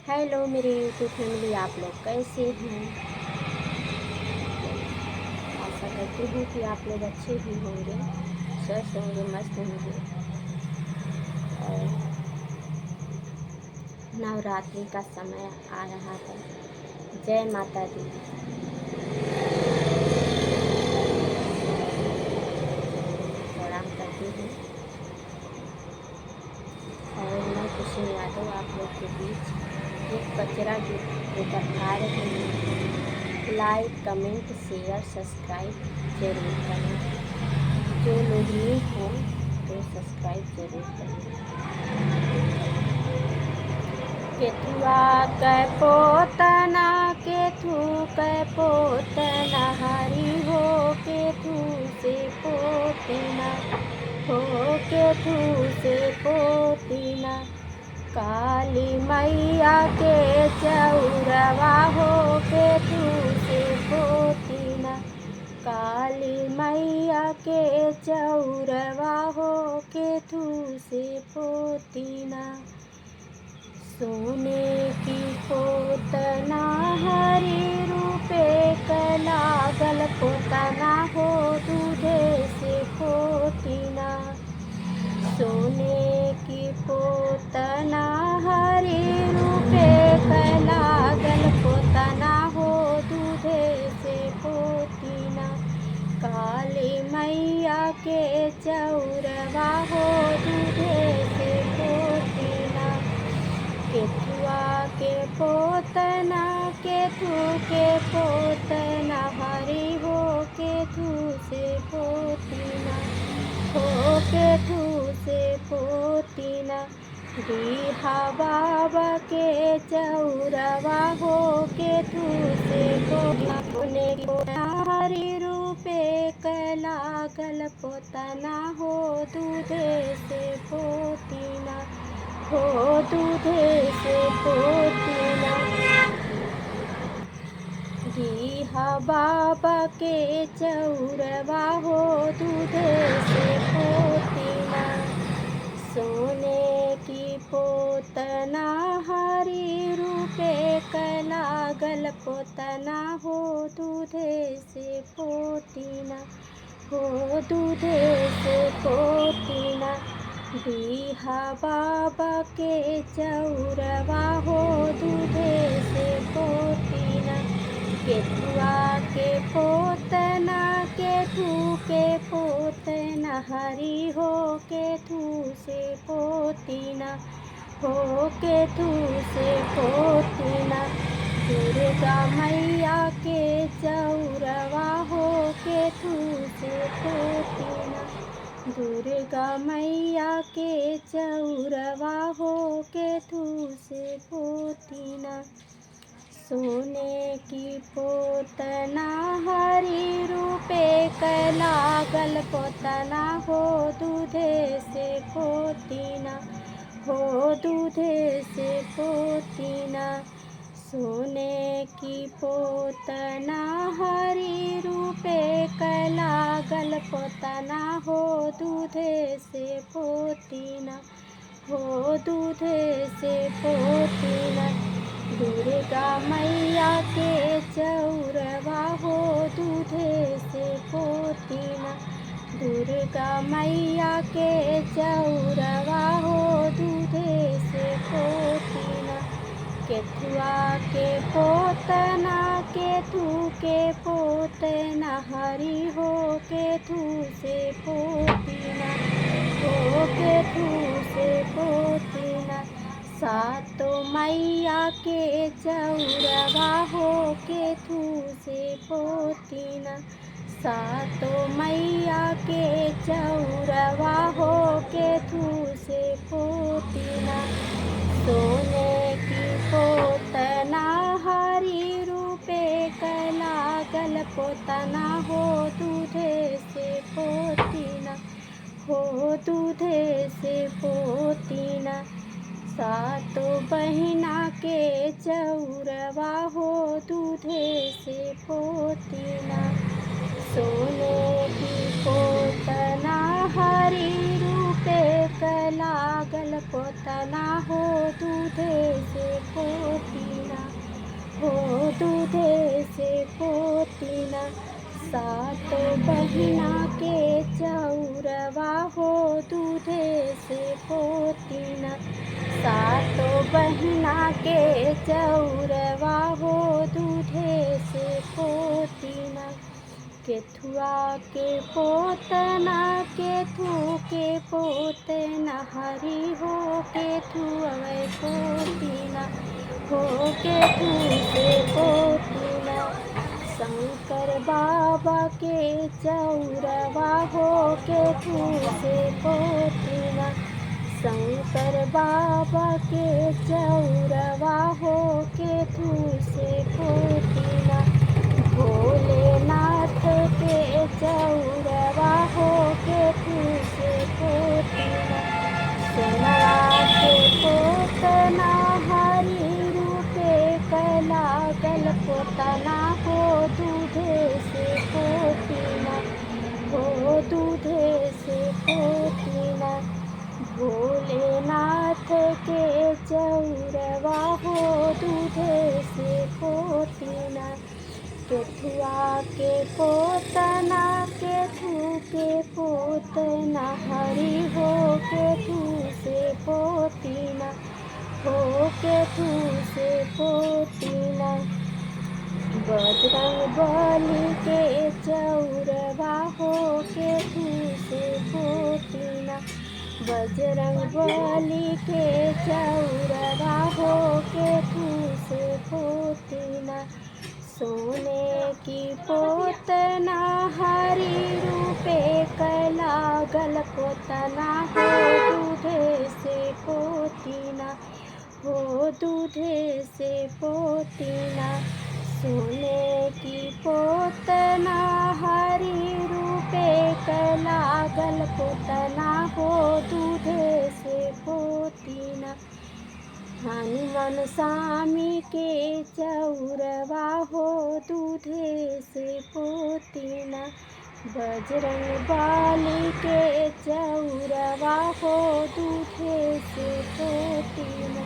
Hello मेरे YouTube family, आप लोग कैसे हैं? आशा करती हूँ कि आप लोग अच्छे ही होंगे, स्वस्थ होंगे, मस्त होंगे। और नवरात्रि का समय आ रहा है। जय माता दी। प्रणाम करती हूँ और मैं कुसुम यादव आप लोग के बीच एक पचरा गीत लेकर आ रही हूँ। लाइक, कमेंट, शेयर, सब्सक्राइब जरूर करें। जो लोग न्यू हों तो सब्सक्राइब जरूर करें। केथुआ कै पोतना, केथु कै पोतना, हरि हो केथु से पोतिना, हो केथु से पोतिना। काली मैया के चौरवा हो केथु से पोतिना, काली मैया के चौरवा हो केथु से पोतिना। सोने की पोतना हरि रूपे लागल पोतना, हो दूधे से पोतिना। सोने की पोतना हरि रूपे लागल पोतना, हो दूधे से पोतिना। काली मैया के चौरवा हो दूधे से पोतिना। केथुआ के पोतना, केथु के पोतना, हरि हो केथु से पोतिना, हो केथु से पोतिना। डीहा बाबा के चौरवा हो केथु से पोतिना। सोने की पोतना हरि रूपे लागल पोतना, हो दूधे से पोतिना, हो दूधे से पोतिना। डीहा बाबा के चौरवा हो दूधे से पोतिना। सोने की पोतना हरि रूपे लागल पोतना, हो दूधे से पोतिना, हो दूधे से पोतिना। डीहा बाबा के चौरवा हो दूधे से पोतिना। केथुआ के पोतना, केथु के पोतना, हरि हो केथु से पोतिना, हो केथु से पोतिना। दुर्गा मैया के चौरवा हो केथु से पोतिना, दुर्गा मैया के चौरवा हो केथु से पोतिना। सोने की पोतना हरि रूपे लागल पोतना, हो दूधे से पोतिना, हो दूधे से पोतिना। सोने की पोतना हरि रूपे लागल पोतना, हो दूधे से पोतिना, हो दूधे से पोतिना। दुर्गा मैया के चौरवा हो दूधे से पोतिना, दुर्गा मैया के चौरवा हो दूधे से पोतिना। केथुआ के पोतना, केथु के पोतना, हरि हो केथु से पोतिना, हो केथु से पोतिना। सातो मैया के चौरवा हो केथु से पोतिना, सातो मैया के चौरवा हो केथु से पोतिना। सोने की पोतना हरि रूपे लागल पोतना, हो दूधे से पोतिना, हो दूधे से पोतिना। सातो बहिना के चौरवा हो दूधे से पोतिना। सोने की पोतना हरि रूपे लागल पोतना, हो दूधे से पोतिना। सातो बहिना के चौरवा हो दूधे से पोतीना। सातो बहिना के चौरवा हो दूधे से पोतीना। केथुआ के पोतना केथु के पोतना हरि हो केथुआ पोतीना। हो केथु से पोतीना। शंकर बाबा के चौरवा हो केथु से पोतीना। शंकर बाबा के चौरवा हो केथु से पोतीना। भोलेनाथ के चौरवा हो केथु से पोतीना। सोनवा के पोतना हरि रूपे लागल पोतना हो दूधे से पोतीना। हो दूधे से पोतीना। भोलेनाथ के चौरवा हो दूधे से पोतीना। केथुआ के पोतना केथु के पोतना हरि हो केथु से पोतीना। हो केथु से पोतीना। बजरंग बली के चौरवा हो केथु से पोतीना। बजरंग बली के चौरवा हो केथु से पोतीना। सोने की पोतना हरि रूपे लागल पोतना हो दूधे से पोतीना। हो दूधे से पोतीना। सोने की पोतना हरि रूपे लागल पोतना हो दूधे से पोतीना। हनुमान स्वामी के चौरवा हो दूधे से पोतीना। बजरंग बली के चौरवा हो दूधे से पोतीना।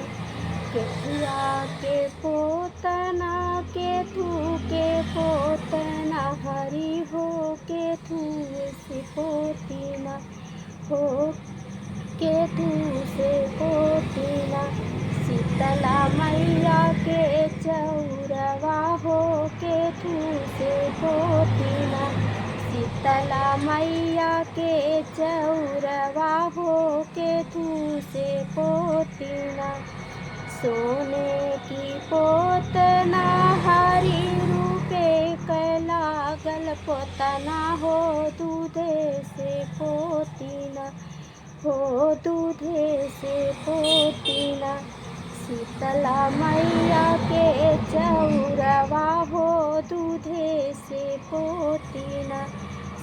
केथुआ के पोतना केथु के पोतना हरि हो केथु से पोतीना। हो केथु से पोतीना। शीतला मैया के चौरवा हो केथु से पोतीना। शीतला मैया के चौरवा हो केथु से पोतीना। सोने की पोतना हरि रूपे लागल पोतना हो दूधे से पोतीना। हो दूधे से पोतीना। शीतला मैया के चौरवा हो दूधे से पोतीना।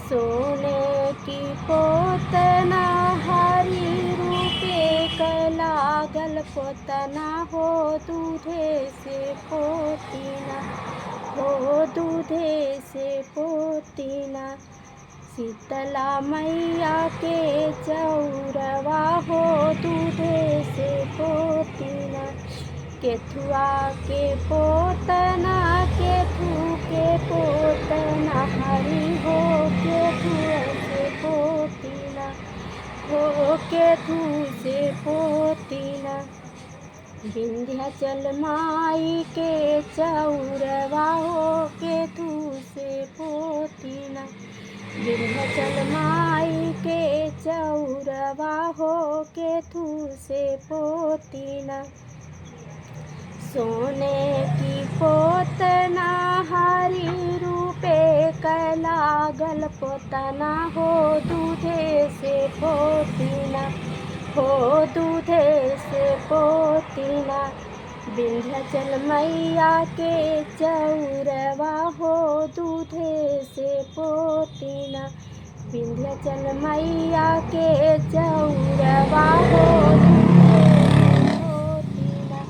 सोने की पोतना हरि रूपे लागल पोतना हो दूधे से पोतीना। हो दूधे से पोतीना। शीतला मैया के चौरवा हो दूधे से पोतीना। केथुआ के पोतना केथु के पोतना हरि हो केथु से पोतीना। हो केथु से पोतीना। विंध्याचल माई के चौरवा हो केथु से पोतीना। विंध्याचल माई के चौरवा हो केथु से पोतीना। सोने की पोतना हरि रूपे लागल पोतना हो दूधे से पोतीना। हो दूधे से पोतीना। विंध्याचल मैया के चौरवा हो दूधे से पोतीना। विंध्याचल मैया के चौरवा हो दूधे से पोतीना।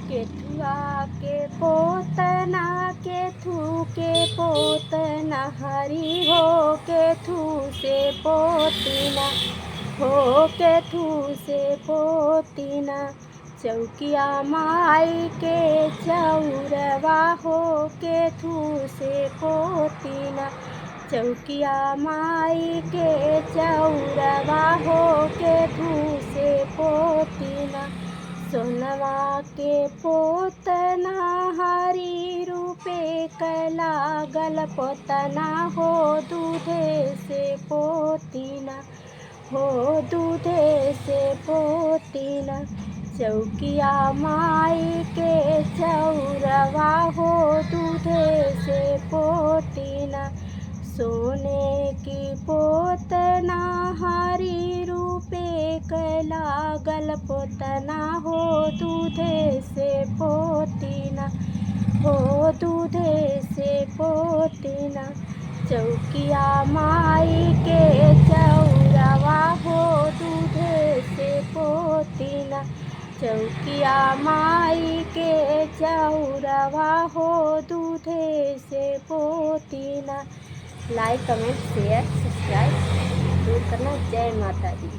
केथुआ के पोतना केथु के पोतना हरि हो केथु से पोतीना। हो केथु से पोतीना। चौकिया माई के चौरवा हो केथु से पोतीना। चौकिया माई के चौरवा हो के धूसे पोतीना, सोनवा के पोतना हरी रूपे कला गल पोतना हो दूधे से पोतीना, हो दूधे से पोतीना। चौकिया माई के चौरवा हो दूधे से पोतीना, सोने की पोतना हरी रूपे कला गल पोतना हो दूधे से पोतीना, हो दूधे से पोतीना। चौकिया माई के चौरवा हो दूधे से पोतीना, चौकिया माई के चौरवा हो दूधे से पोतीना। लाइक कमेंट शेयर सब्सक्राइब जरूर करना। जय माता दी।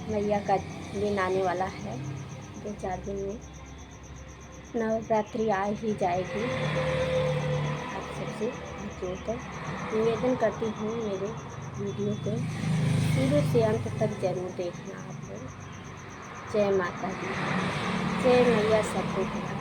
मैया का दिन आने वाला है, 2-4 दिन में नवरात्रि आ ही जाएगी। आप सबसे जोड़कर निवेदन करती हूँ, मेरे वीडियो को शुरू से अंत तक जरूर देखना आप लोग। जय माता दी, जय मैया सबको।